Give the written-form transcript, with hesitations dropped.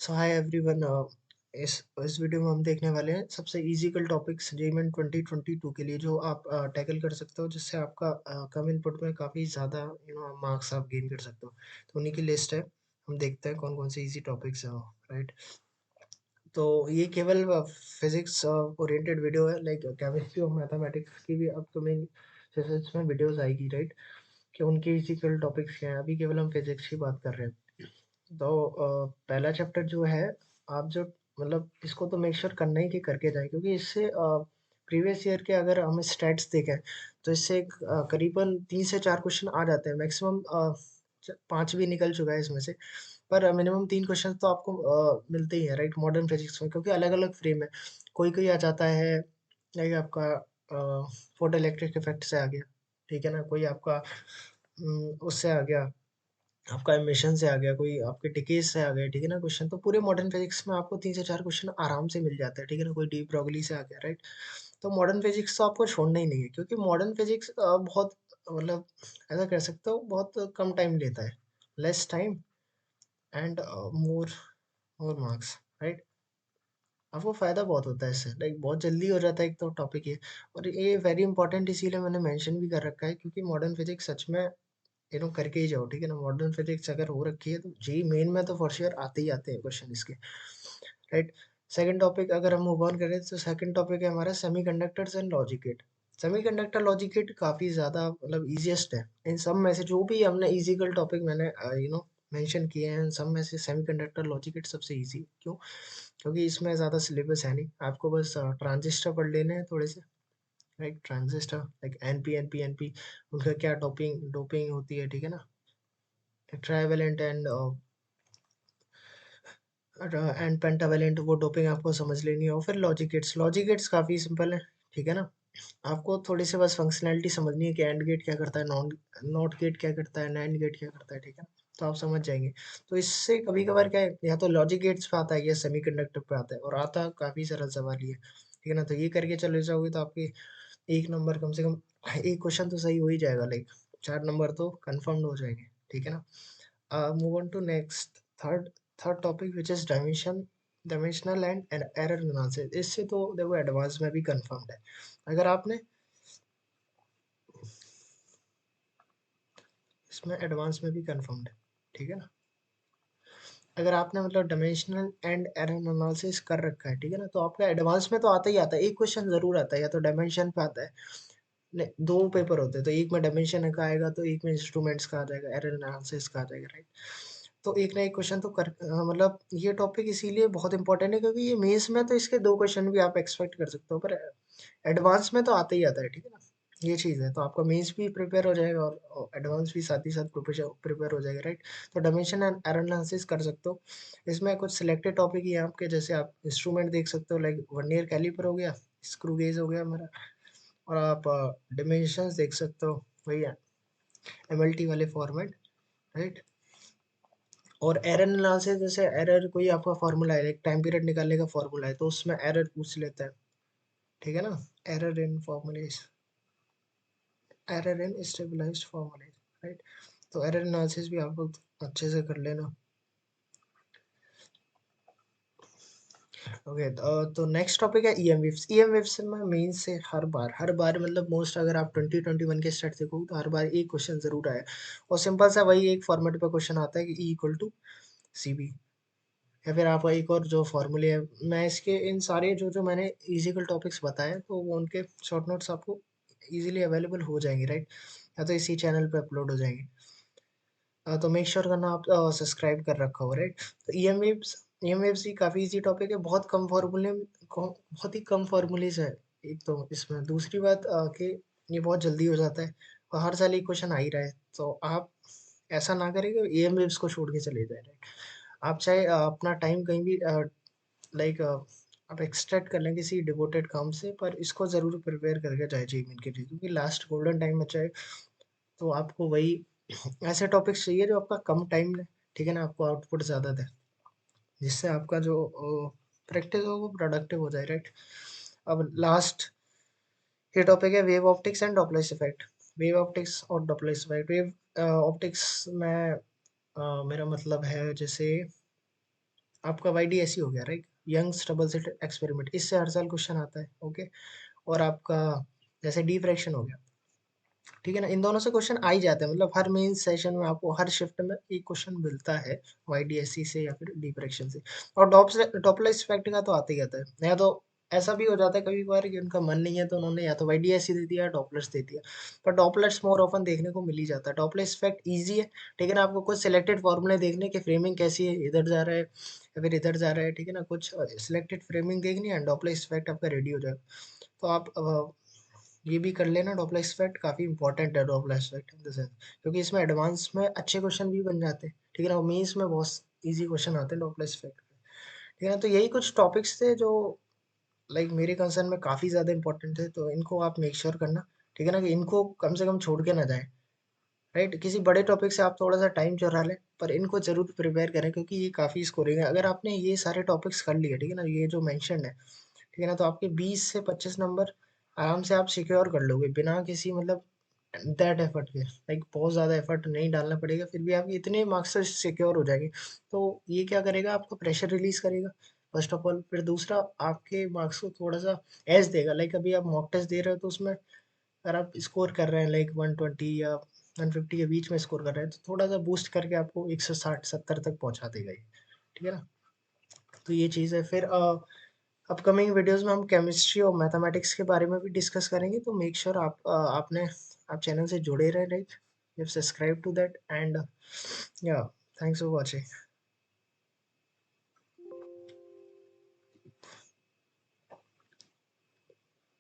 सो hi everyone. इस video में हम देखने वाले हैं सबसे इजिकल टॉपिक्स जेईई 2022 के लिए जो आप टैकल कर सकते हो, जिससे आपका कम इनपुट में काफ़ी ज़्यादा मार्क्स आप गेन कर सकते हो। तो उन्हीं की लिस्ट है। हम देखते हैं कौन कौन से इजी टॉपिक्स हैं, राइट। तो ये केवल फिजिक्स ओरिएंटेड वीडियो है, लाइक केमिस्ट्री और मैथमेटिक्स की भी अपकमिंग सेशंस में वीडियोस आएगी, राइट। कि उनके इजिकल टॉपिक्स क्या हैं। अभी केवल हम फिजिक्स की बात कर रहे हैं। तो पहला चैप्टर जो है, आप जो मतलब इसको तो मेक श्योर करना ही कि करके जाए, क्योंकि इससे प्रीवियस ईयर के अगर हम स्टैट्स देखें तो इससे करीबन 3 से 4 क्वेश्चन आ जाते हैं मैक्सिमम। 5 भी निकल चुका है इसमें से, पर मिनिमम 3 क्वेश्चन तो आपको मिलते ही हैं, राइट, मॉडर्न फिजिक्स में, क्योंकि अलग अलग फ्रेम है। कोई कोई आ जाता है लाइक आपका फोटो इलेक्ट्रिक इफेक्ट से आ गया, ठीक है ना। कोई आपका उससे आ गया, आपका एमिशन से आ गया, कोई आपके डिकेज से आ गया, ठीक है ना क्वेश्चन। तो पूरे मॉडर्न फिजिक्स में आपको 3 से 4 क्वेश्चन आराम से मिल जाते हैं, ठीक है ना। कोई डी ब्रोगली से आ गया, राइट। तो मॉडर्न फिजिक्स तो आपको छोड़ना ही नहीं है, क्योंकि मॉडर्न फिजिक्स बहुत मतलब ऐसा कह सकते हो बहुत कम टाइम लेता है, less time and more more marks, right. आपको फायदा बहुत होता है इससे, लाइक बहुत जल्दी हो जाता है एक तो टॉपिक ये। और ये वेरी इंपॉर्टेंट इसीलिए मैंने मेंशन भी कर रखा है, क्योंकि मॉडर्न फिजिक्स सच में करके ही जाओ, ठीक है ना। मॉडर्न फिजिक्स अगर हो रखी है तो जी मेन में तो फॉर श्योर आते ही आते हैं क्वेश्चन इसके, राइट। सेकंड टॉपिक अगर हम मूव ऑन करें तो सेकंड टॉपिक है हमारा semiconductors and logic gate. Semiconductor logic gate काफ़ी ज़्यादा मतलब ईजिएस्ट है इन सब में से। जो भी हमने इजिकल टॉपिक मैंने मेंशन किए हैं, इन सब में से सेमीकंडक्टर लॉजिक गेट सबसे इजी। क्यों? क्योंकि इसमें ज़्यादा सिलेबस है नहीं, आपको बस ट्रांजिस्टर पढ़ लेने हैं थोड़े से, लाइक ट्रांजिस्टर, लाइक एनपी, उनका क्या डोपिंग डोपिंग होती है, ठीक है ना। ट्राइवेलेंट एंड पेंटावेलेंट, वो डोपिंग आपको समझ लेनी है। और फिर लॉजिक गेट्स काफ़ी सिंपल है, ठीक है ना। आपको थोड़ी सी बस फंक्शनैलिटी समझनी है कि एंड गेट क्या करता है, नॉट गेट क्या करता है, नैंड गेट क्या करता है, ठीक है ना। तो आप समझ जाएंगे। तो इससे कभी कभार क्या है, या तो लॉजिक गेट्स पे आता है या सेमीकंडक्टर पे आता है, और आता काफ़ी सरल सवाल ही है, ठीक है ना। तो ये करके चले जाओगे तो आपके 1 नंबर कम से कम, एक क्वेश्चन तो सही हो ही जाएगा, लाइक 4 नंबर तो कन्फर्म्ड हो जाएंगे, ठीक है ना। Move on to next third topic, which is dimensional and error analysis। इससे तो देखो एडवांस में भी कंफर्म्ड है। अगर आपने इसमें एडवांस में भी कंफर्म्ड है, ठीक है ना। अगर आपने मतलब डायमेंशनल एंड एरर एनालिसिस कर रखा है, ठीक है ना, तो आपका एडवांस में तो आता ही आता है। एक क्वेश्चन जरूर आता है, या तो डायमेंशन पे आता है। नहीं, 2 पेपर होते हैं, तो एक में डायमेंशन का आएगा, तो एक में इंस्ट्रूमेंट्स का आ जाएगा, एरर एनालिसिस का आ जाएगा, राइट। तो एक ना एक क्वेश्चन तो मतलब ये टॉपिक इसीलिए बहुत इंपॉर्टेंट है, क्योंकि ये मेंस में तो इसके 2 क्वेश्चन भी आप एक्सपेक्ट कर सकते हो, पर एडवांस में तो आता ही आता है, ठीक है ना। ये चीज़ है, तो आपका मेंस भी प्रिपेयर हो जाएगा और एडवांस भी साथ ही साथ प्रिपेयर हो जाएगा, राइट। तो डायमेंशन एंड एरर एनालिसिस कर सकते हो। इसमें कुछ सिलेक्टेड टॉपिक ही हैं आपके, जैसे आप इंस्ट्रूमेंट देख सकते हो, लाइक वर्नियर कैलिपर हो गया, स्क्रू गेज हो गया हमारा, और आप डिमेंशंस देख सकते हो, वही है एमएलटी वाले फॉर्मेट, राइट। और एरर एनालिसिस, जैसे एरर कोई आपका फार्मूला है, एक टाइम पीरियड निकालने का फार्मूला है, तो उसमें एरर पूछ लेता है, ठीक है ना। Error in formulas, error in stabilized formulas, right. तो एरर एनालिसिस भी आप लोग अच्छे से कर लेना। ओके, तो नेक्स्ट टॉपिक है ईएम वेव्स। ईएम वेव्स में मेन से हर बार मतलब मोस्ट, अगर आप 2021 के स्टार्ट देखो तो हर बार एक क्वेश्चन जरूर आया, और सिंपल सा वही एक फॉर्मेट पे क्वेश्चन आता है कि E equal to C B, या फिर आप एक और जो फॉर्मूले है। मैं इसके इन सारे जो जो मैंने इजिकल टॉपिक्स बताए तो वो उनके शॉर्ट नोट्स आपको इजीली अवेलेबल हो जाएंगे, राइट, या तो इसी चैनल पे अपलोड हो जाएंगे। तो मेक श्योर करना आप सब्सक्राइब कर रखा हो, राइट। तो ईएमवेव्स भी काफ़ी इजी टॉपिक है, बहुत ही कम फार्मूलेज है। एक तो इसमें दूसरी बात कि ये बहुत जल्दी हो जाता है, और हर साल एक क्वेश्चन आ ही रहा है। तो आप ऐसा ना करें कि ईएमवेव्स को छोड़ के चले जाए, राइट। आप चाहे अपना टाइम कहीं भी लाइक आप एक्सट्रैक्ट कर लें किसी डिवोटेड काम से, पर इसको ज़रूर प्रिपेयर करके जाए जेईई के लिए, क्योंकि लास्ट गोल्डन टाइम बचा है। तो आपको वही ऐसे टॉपिक्स चाहिए जो आपका कम टाइम ले, ठीक है ना, आपको आउटपुट ज़्यादा दे, जिससे आपका जो प्रैक्टिस हो वो प्रोडक्टिव हो जाए, राइट। अब लास्ट ये टॉपिक है wave optics and Doppler effect. Wave optics और डॉपलर इफेक्ट। वेव ऑप्टिक्स में मेरा मतलब है, जैसे आपका वाईडीएसई हो गया, right? Young's double slit experiment, इससे हर साल क्वेश्चन आता है, ओके? और आपका जैसे डी फ्रैक्शन हो गया, ठीक है ना? इन दोनों से क्वेश्चन आ ही जाते हैं, मतलब हर मेन सेशन में आपको हर शिफ्ट में एक क्वेश्चन मिलता है वाईडीएसई से या फिर डिफ्रैक्शन से। और डॉपलर इफेक्ट का तो आता ही आता है। या तो ऐसा भी हो जाता है कभी कभार कि उनका मन नहीं है तो उन्होंने या तो वाईडीएसई दे दिया या डॉपलर्स दे दिया, पर डॉपलर्स मोर ऑफन देखने को मिल ही जाता है। डॉपलर इफेक्ट ईजी है, ठीक है ना? आपको कुछ सिलेक्टेड फॉर्मूले देखने की फ्रेमिंग कैसी है, इधर जा रहा है या फिर इधर जा रहा है, ठीक है ना? कुछ सिलेक्टेड फ्रेमिंग देखनी है, डॉपलर इफेक्ट आपका रेडी हो जाएगा। तो आप ये भी कर लेना, डॉपलर इफेक्ट काफ़ी इंपॉर्टेंट है, Doppler effect in the sense, क्योंकि इसमें एडवांस में अच्छे क्वेश्चन भी बन जाते हैं, ठीक है ना? मेंस में बहुत इजी क्वेश्चन आते हैं डॉपलर इफेक्ट, ठीक है ना? तो यही कुछ टॉपिक्स थे जो लाइक मेरे कंसर्न में काफ़ी ज़्यादा इंपॉर्टेंट थे, तो इनको आप मेक श्योर करना, ठीक है ना? कि इनको कम से कम छोड़ के ना जाएं, राइट? किसी बड़े टॉपिक से आप थोड़ा सा टाइम चुरा लें, पर इनको जरूर प्रिपेयर करें, क्योंकि ये काफ़ी स्कोरिंग है। अगर आपने ये सारे टॉपिक्स कर लिए, ठीक है ना, ये जो मेंशन है, ठीक है ना, तो आपके 20 से 25 नंबर आराम से आप सिक्योर कर लोगे बिना किसी मतलब दैट एफर्ट के, लाइक बहुत ज़्यादा एफर्ट नहीं डालना पड़ेगा, फिर भी आपके इतने मार्क्स से सिक्योर हो जाएंगे। तो ये क्या करेगा, आपको प्रेशर रिलीज करेगा फर्स्ट ऑफ ऑल, फिर दूसरा आपके मार्क्स को थोड़ा सा एज देगा। लाइक अभी आप मॉक टेस्ट दे रहे हो तो उसमें अगर आप स्कोर कर रहे हैं लाइक 120 या 150 के बीच में स्कोर कर रहे हैं, तो थोड़ा सा बूस्ट करके आपको 160-70 तक पहुंचा देगा ये, ठीक है ना? तो ये चीज़ है। फिर अपकमिंग वीडियोस में हम केमिस्ट्री और मैथमेटिक्स के बारे में भी डिस्कस करेंगे, तो मेक श्योर आप चैनल से जुड़े रहे, right? You subscribe to that and या थैंक्स फॉर वॉचिंग।